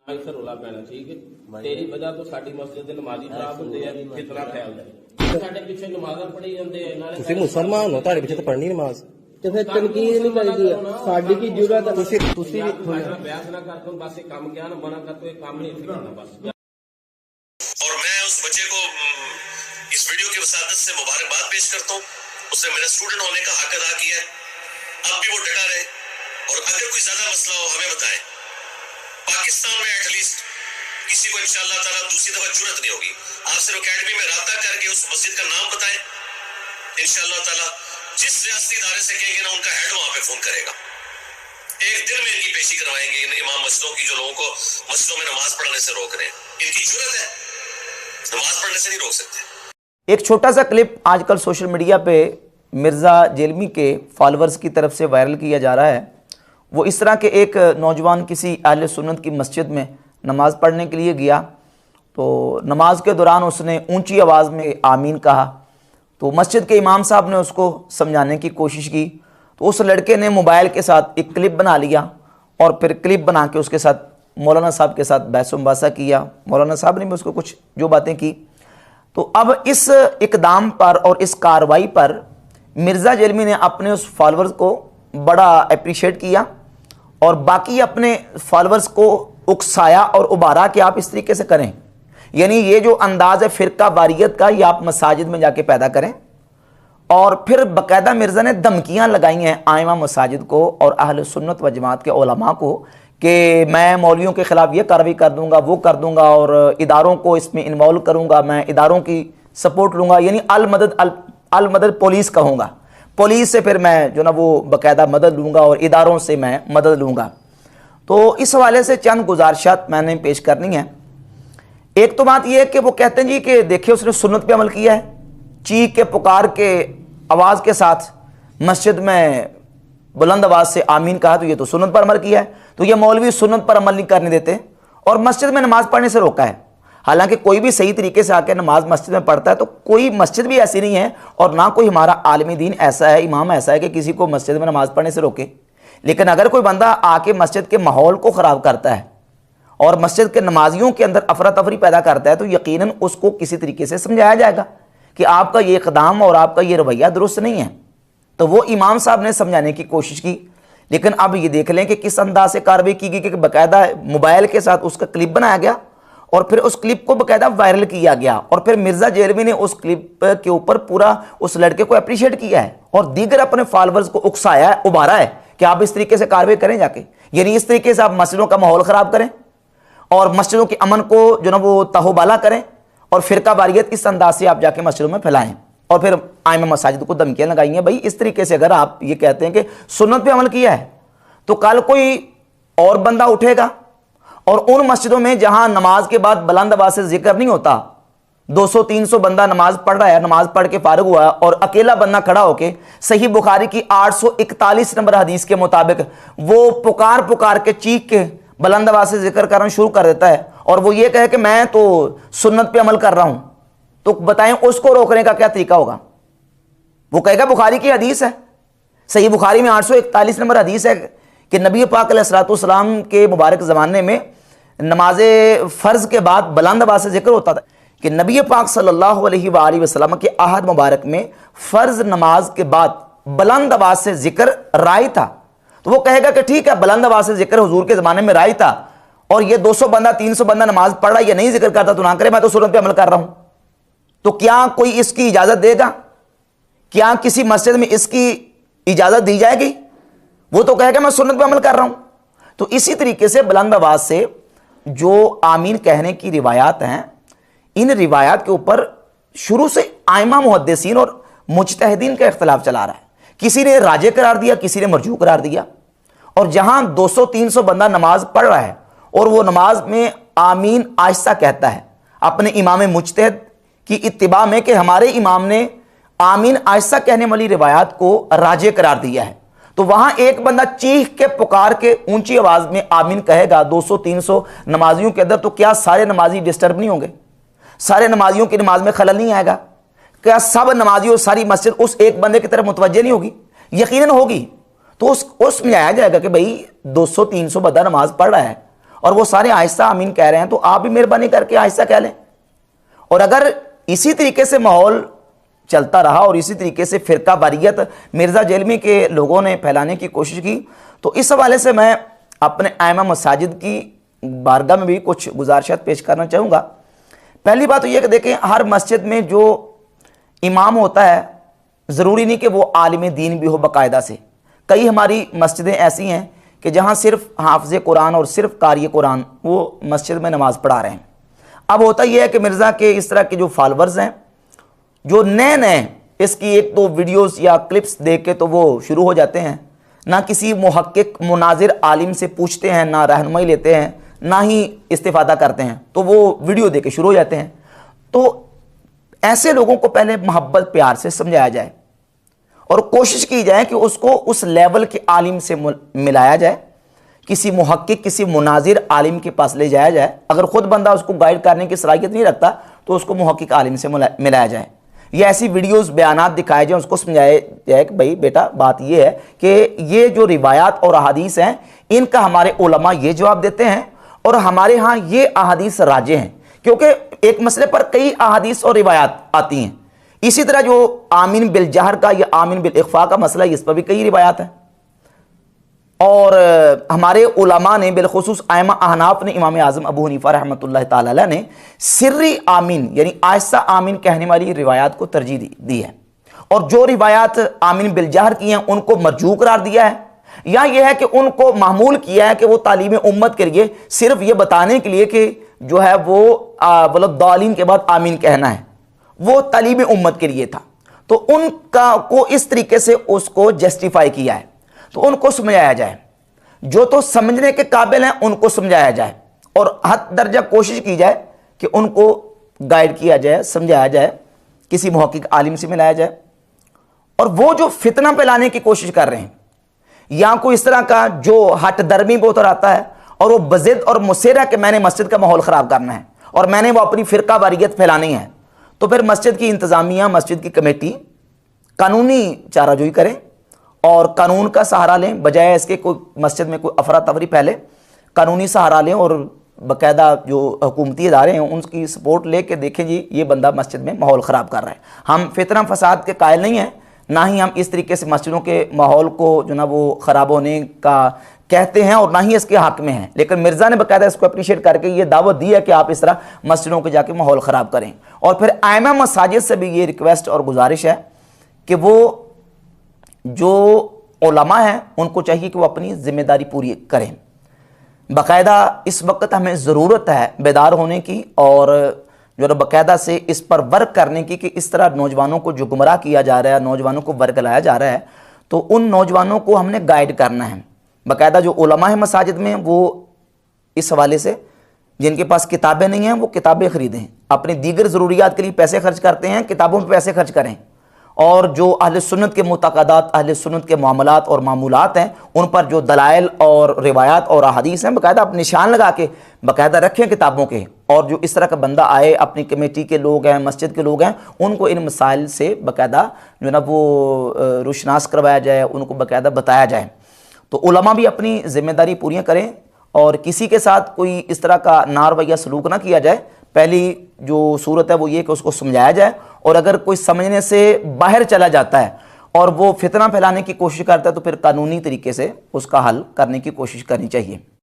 ਇੱਥੇ ਰੋਲਾ ਪੈਣਾ ਠੀਕ ਹੈ। ਤੇਰੀ ਵਜ੍ਹਾ ਤੋਂ ਸਾਡੀ ਮਸਜਿਦ ਦੇ ਨਮਾਜ਼ੀ ਖਰਾਬ ਹੁੰਦੇ ਆ, ਕਿਤਨਾ ਫੈਲਦਾ ਹੈ। ਸਾਡੇ ਪਿੱਛੇ ਨਮਾਜ਼ਾਂ ਪੜ੍ਹੀ ਜਾਂਦੇ ਆ, ਨਾਲੇ ਤੁਸੀਂ ਮੁਸਲਮਾਨ ਹੋ, ਤੁਹਾਡੇ ਪਿੱਛੇ ਤਾਂ ਪੜ੍ਹਨੀ ਨਮਾਜ਼। ਤੇ ਫਿਰ ਤਨਕੀਦ ਨਹੀਂ ਕਰੀਦੀ ਸਾਡੀ ਕੀ ਜ਼ਰੂਰਤ ਹੈ। ਤੁਸੀਂ ਵੀ बयास ना कर तुम बस एक काम किया ना मना कर तो एक काम नहीं करना बस। और मैं उस बच्चे को इस वीडियो की वसादत से मुबारकबाद पेश करता हूँ। उसने मेरा स्टूडेंट होने का हक अदा किया है। अब भी वो डटा रहे और अगर कोई ज्यादा मसला हो हमें बताएं। पाकिस्तान में एटलीस्ट किसी को इंशाअल्लाह ताला दूसरी दफा जरूरत नहीं होगी। आप सिर्फ अकेडमी में राब्ता करके उस मस्जिद का नाम बताएं। इंशाअल्लाह ताला जिस रियासती इदारे से कहेंगे ना उनका हेड वहां पे फोन करेगा। एक दिन में इनकी पेशी करवाएंगे इन इमाम मस्जिदों की जो लोगों को मस्जिदों में नमाज पढ़ने से रोक रहे हैं। इनकी जरूरत है, नमाज पढ़ने से नहीं रोक सकते। एक छोटा सा क्लिप आजकल सोशल मीडिया पे मिर्ज़ा जेलमी के फॉलोअर्स की तरफ से वायरल किया जा रहा है। वो इस तरह के एक नौजवान किसी अहले सुन्नत की मस्जिद में नमाज़ पढ़ने के लिए गया, तो नमाज के दौरान उसने ऊंची आवाज़ में आमीन कहा। तो मस्जिद के इमाम साहब ने उसको समझाने की कोशिश की, तो उस लड़के ने मोबाइल के साथ एक क्लिप बना लिया और फिर क्लिप बना के उसके साथ मौलाना साहब के साथ बहस मुबासा किया। मौलाना साहब ने भी उसको कुछ जो बातें की। तो अब इस इकदाम पर और इस कार्रवाई पर मिर्ज़ा जेलमी ने अपने उस फॉलोअर्स को बड़ा अप्रिशिएट किया और बाकी अपने फॉलोअर्स को उकसाया और उबारा कि आप इस तरीके से करें, यानी ये जो अंदाज़ है फ़िरका वारियत का, ये आप मसाजिद में जाके पैदा करें। और फिर बाकायदा मिर्ज़ा ने धमकियाँ लगाई हैं आइमा मसाजिद को और अहले सुन्नत व जमात के उलमा को कि मैं मौलवियों के ख़िलाफ़ ये कार्रवाई कर दूंगा, वो कर दूंगा और इदारों को इसमें इन्वॉल्व करूंगा, मैं इदारों की सपोर्ट लूँगा, यानी अल मदद पुलिस कहूँगा। पुलिस से फिर मैं जो ना वो बाकायदा मदद लूँगा और इदारों से मैं मदद लूँगा। तो इस हवाले से चंद गुजारिशात मैंने पेश करनी है। एक तो बात यह है कि वो कहते हैं जी कि देखिए उसने सुन्नत पे अमल किया है, चीख के पुकार के आवाज़ के साथ मस्जिद में बुलंद आवाज़ से आमीन कहा, तो ये तो सुन्नत पर अमल किया है। तो ये मौलवी सुन्नत पर अमल नहीं करने देते और मस्जिद में नमाज़ पढ़ने से रोका है। हालांकि कोई भी सही तरीके से आकर नमाज मस्जिद में पढ़ता है, तो कोई मस्जिद भी ऐसी नहीं है और ना कोई हमारा आलिम दीन ऐसा है, इमाम ऐसा है कि किसी को मस्जिद में नमाज़ पढ़ने से रोके। लेकिन अगर कोई बंदा आके मस्जिद के माहौल को ख़राब करता है और मस्जिद के नमाजियों के अंदर अफरा तफरी पैदा करता है, तो यकीनन उसको किसी तरीके से समझाया जाएगा कि आपका ये इक़दाम और आपका ये रवैया दुरुस्त नहीं है। तो वो इमाम साहब ने समझाने की कोशिश की, लेकिन अब ये देख लें कि किस अंदाज से कार्रवाई की गई कि बाकायदा मोबाइल के साथ उसका क्लिप बनाया गया और फिर उस क्लिप को बाकायदा वायरल किया गया और फिर मिर्ज़ा जेलमी ने उस क्लिप के ऊपर पूरा उस लड़के को अप्रिशिएट किया है और दीगर अपने फॉलोअर्स को उकसाया है, उबारा है कि आप इस तरीके से कार्रवाई करें जाके, यानी इस तरीके से आप मस्जिदों का माहौल ख़राब करें और मस्जिदों के अमन को जो ना वो तहोबाला करें और फ़िरका वारियत इस अंदाज से आप जाके मस्जिदों में फैलाएं। और फिर आइमा मसाजिद को धमकियाँ लगाई हैं, भाई इस तरीके से अगर आप ये कहते हैं कि सुन्नत पे अमल किया है, तो कल कोई और बंदा उठेगा और उन मस्जिदों में जहां नमाज के बाद बुलंद आवाज़ से जिक्र नहीं होता, 200-300 बंदा नमाज पढ़ रहा है, नमाज पढ़ के फारिग हुआ और अकेला बंदा खड़ा होके सही बुखारी की 841 नंबर हदीस के मुताबिक वो पुकार के चीख के बुलंद आवाज़ से जिक्र करना शुरू कर देता है और वो ये कहे कि मैं तो सुन्नत पे अमल कर रहा हूं, तो बताएं उसको रोकने का क्या तरीका होगा? वो कहेगा बुखारी की हदीस है, सही बुखारी में 841 नंबर हदीस है कि नबी पाक अलैहिस्सलाम के मुबारक ज़माने में नमाज फ़र्ज़ के बाद बुलंद आवाज़ से जिक्र होता था कि नबी पाक सल्लल्लाहु अलैहि वसल्लम के अहद मुबारक में फ़र्ज़ नमाज के बाद बुलंद आवाज़ से जिक्र राय था। तो वो कहेगा कि ठीक है, बुलंद आवाज़ से जिक्र हुजूर के ज़माने में राय था और ये 200 बंदा 300 बंदा नमाज पढ़ रहा है, ये नहीं जिक्र करता तो ना करे, मैं तो सुन्नत पे अमल कर रहा हूँ। तो क्या कोई इसकी इजाज़त देगा? क्या किसी मस्जिद में इसकी इजाज़त दी जाएगी? वो तो कहेगा मैं सुन्नत पे अमल कर रहा हूँ। तो इसी तरीके से बुलंद आवाज़ से जो आमीन कहने की रिवायात हैं, इन रिवायात के ऊपर शुरू से आइमा मुहद्दिसीन और मुज्तहिदीन का इख्तिलाफ चला रहा है। किसी ने राजे करार दिया, किसी ने मरजू करार दिया। और जहां 200-300 बंदा नमाज पढ़ रहा है और वो नमाज में आमीन आहिस्ता कहता है अपने इमाम मुज्तहिद की इत्तिबा में कि हमारे इमाम ने आमीन आहिस्ता कहने वाली रिवायात को राजे करार दिया है, तो वहां एक बंदा चीख के पुकार के ऊंची आवाज में आमीन कहेगा 200-300 नमाजियों के अंदर, तो क्या सारे नमाजी डिस्टर्ब नहीं होंगे? सारे नमाजियों की नमाज में खलल नहीं आएगा? क्या सब नमाजियों सारी मस्जिद उस एक बंदे की तरफ मुतवज्जे नहीं होगी? यकीनन होगी। तो उसमें आया जाएगा कि भाई 200-300 बंदा नमाज पढ़ रहा है और वो सारे आहिस्ता आमीन कह रहे हैं, तो आप भी मेहरबानी करके आहिस्ता कह लें। और अगर इसी तरीके से माहौल चलता रहा और इसी तरीके से फिरका वारियत मिर्ज़ा जेलमी के लोगों ने फैलाने की कोशिश की, तो इस हवाले से मैं अपने आइमा मसाजिद की बारगाह में भी कुछ गुजारिशात पेश करना चाहूँगा। पहली बात तो यह कि देखें, हर मस्जिद में जो इमाम होता है ज़रूरी नहीं कि वो आलिम दीन भी हो बाकायदा से। कई हमारी मस्जिदें ऐसी हैं कि जहाँ सिर्फ हाफिज़ कुरान और सिर्फ कारी कुरान वो मस्जिद में नमाज़ पढ़ा रहे हैं। अब होता यह है कि मिर्ज़ा के इस तरह के जो फॉलोअर्स हैं, जो नए नए इसकी एक दो वीडियोस या क्लिप्स देख के तो वो शुरू हो जाते हैं, ना किसी मुहक्किक मुनाजिर आलिम से पूछते हैं, ना रहनुमाई लेते हैं, ना ही इस्तिफादा करते हैं, तो वो वीडियो देख के शुरू हो जाते हैं। तो ऐसे लोगों को पहले मोहब्बत प्यार से समझाया जाए और कोशिश की जाए कि उसको उस लेवल के आलिम से मिलाया जाए, किसी मुहक्किक किसी मुनाजिर आलिम के पास ले जाया जाए। अगर खुद बंदा उसको गाइड करने की सलाहियत नहीं रखता तो उसको मुहक्किक आलिम से मिलाया जाए, या ऐसी वीडियोस बयानात दिखाए जाए, उसको समझाया जाए कि भाई बेटा बात ये है कि ये जो रिवायात और अहादीस हैं इनका हमारे उलमा ये जवाब देते हैं और हमारे यहाँ ये अहादीस राजे हैं, क्योंकि एक मसले पर कई अहादीस और रिवायात आती हैं। इसी तरह जो आमीन बिल जहर का या आमीन बिल इख्फा का मसला है, इस पर भी कई रिवायात हैं। और हमारे उलमा ने बिलखुसूस आइमा अहनाफ ने इमाम आज़म अबू हनीफा रहमतुल्लाह ताला अलैह ने सिर्री आमीन यानी आहिस्ता आमीन कहने वाली रिवायात को तरजीह दी है, और जो रिवायात आमीन बिल जहर की हैं उनको मरजू करार दिया है, या यह है कि उनको मामूल किया है कि वो तालीम उम्मत के लिए सिर्फ ये बताने के लिए कि जो है वो मतलब दालीन के बाद आमीन कहना है, वो तालीम उम्मत के लिए था। तो उनका को इस तरीके से उसको जस्टिफाई किया है। तो उनको समझाया जाए, जो तो समझने के काबिल हैं उनको समझाया जाए, और हद दर्जा कोशिश की जाए कि उनको गाइड किया जाए, समझाया जाए, किसी मुहक्किक आलिम से मिलाया जाए। और वो जो फितना फैलाने की कोशिश कर रहे हैं या कोई इस तरह का जो हट दर्मी पे उतर आता है और वो बजिद और मुसेरा कि मैंने मस्जिद का माहौल ख़राब करना है और मैंने वो अपनी फ़िरका वारियत फैलानी है, तो फिर मस्जिद की इंतज़ामिया, मस्जिद की कमेटी कानूनी चाराजोई करें और कानून का सहारा लें, बजाय इसके कोई मस्जिद में कोई अफरा तफरी फैले, कानूनी सहारा लें और बाकायदा जो हुकूमती इदारे हैं उनकी सपोर्ट ले के देखें जी ये बंदा मस्जिद में माहौल ख़राब कर रहा है। हम फितना फसाद के कायल नहीं हैं, ना ही हम इस तरीके से मस्जिदों के माहौल को जो ना वो ख़राब होने का कहते हैं और ना ही इसके हक़ में हैं। लेकिन मिर्ज़ा ने बाकायदा इसको अप्रीशिएट करके ये दावत दी है कि आप इस तरह मस्जिदों के जाके माहौल ख़राब करें। और फिर आइमा मसाजिद से भी ये रिक्वेस्ट और गुजारिश है कि वो जो उलमा हैं उनको चाहिए कि वो अपनी ज़िम्मेदारी पूरी करें। बाकायदा इस वक्त हमें ज़रूरत है बेदार होने की और जो बाकायदा से इस पर वर्क करने की कि इस तरह नौजवानों को जो गुमराह किया जा रहा है, नौजवानों को वर्गलाया जा रहा है, तो उन नौजवानों को हमने गाइड करना है। बाकायदा जो उलमा है मसाजिद में वो इस हवाले से जिनके पास किताबें नहीं हैं वो किताबें ख़रीदें, अपनी दीगर ज़रूरियात के लिए पैसे खर्च करते हैं, किताबों पर पैसे खर्च करें। और जो अहले सुन्नत के मुतक़दात, अहले सुन्नत के मामलात और मामूलात हैं उन पर जो दलाइल और रिवायात और अहादीस हैं बाकायदा आप निशान लगा के बाकायदा रखें किताबों के। और जो इस तरह का बंदा आए, अपनी कमेटी के लोग हैं, मस्जिद के लोग हैं, उनको इन मसाइल से बाकायदा जो ना वो रुशनास करवाया जाए, उनको बाकायदा बताया जाए। तो उलमा भी अपनी ज़िम्मेदारी पूरी करें और किसी के साथ कोई इस तरह का नारवैया सलूक ना किया जाए। पहली जो सूरत है वो ये कि उसको समझाया जाए, और अगर कोई समझने से बाहर चला जाता है और वो फितना फैलाने की कोशिश करता है तो फिर कानूनी तरीके से उसका हल करने की कोशिश करनी चाहिए।